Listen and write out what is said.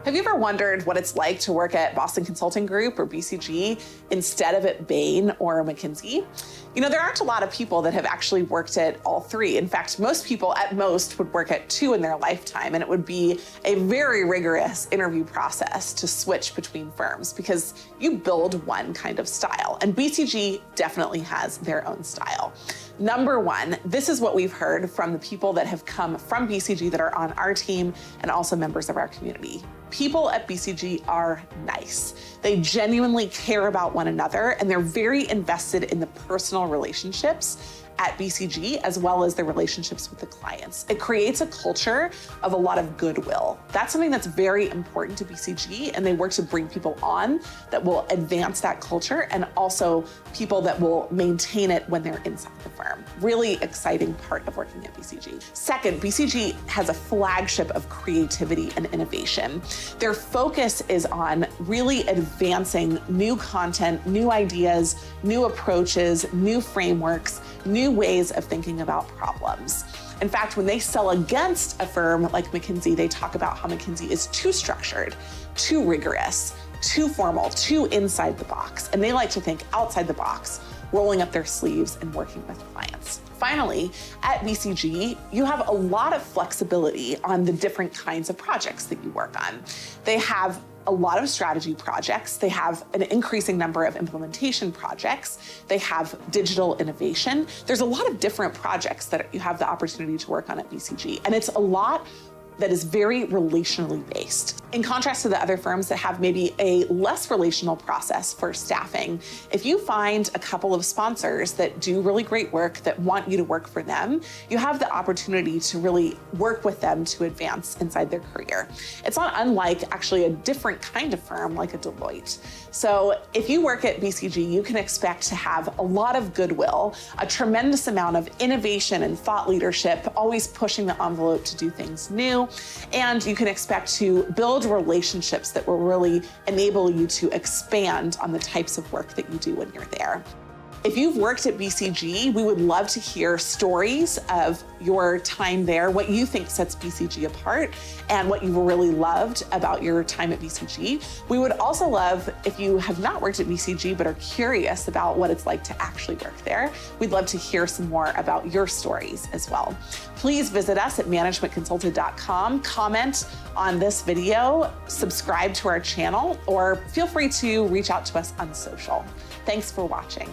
Have you ever wondered what it's like to work at Boston Consulting Group or BCG instead of at Bain or McKinsey? You know, there aren't a lot of people that have actually worked at all three. In fact, most people at most would work at two in their lifetime, and it would be a very rigorous interview process to switch between firms because you build one kind of style, and BCG definitely has their own style. Number one, this is what we've heard from the people that have come from BCG that are on our team and also members of our community. People at BCG are nice. They genuinely care about one another, and they're very invested in the personal relationships at BCG, as well as the relationships with the clients. It creates a culture of a lot of goodwill. That's something that's very important to BCG, and they work to bring people on that will advance that culture, and also people that will maintain it when they're inside the firm. Really exciting part of working at BCG. Second, BCG has a flagship of creativity and innovation. Their focus is on really advancing new content, new ideas, new approaches, new frameworks, new ways of thinking about problems. In fact, when they sell against a firm like McKinsey, they talk about how McKinsey is too structured, too rigorous, too formal, too inside the box. And they like to think outside the box, rolling up their sleeves and working with clients. Finally, at BCG, you have a lot of flexibility on the different kinds of projects that you work on. They have a lot of strategy projects. They have an increasing number of implementation projects. They have digital innovation. There's a lot of different projects that you have the opportunity to work on at BCG, and it's a lot that is very relationally based. In contrast to the other firms that have maybe a less relational process for staffing, if you find a couple of sponsors that do really great work that want you to work for them, you have the opportunity to really work with them to advance inside their career. It's not unlike actually a different kind of firm like a Deloitte. So if you work at BCG, you can expect to have a lot of goodwill, a tremendous amount of innovation and thought leadership, always pushing the envelope to do things new. And you can expect to build relationships that will really enable you to expand on the types of work that you do when you're there. If you've worked at BCG, we would love to hear stories of your time there, what you think sets BCG apart, and what you really loved about your time at BCG. We would also love, if you have not worked at BCG but are curious about what it's like to actually work there, we'd love to hear some more about your stories as well. Please visit us at managementconsulted.com, comment on this video, subscribe to our channel, or feel free to reach out to us on social. Thanks for watching.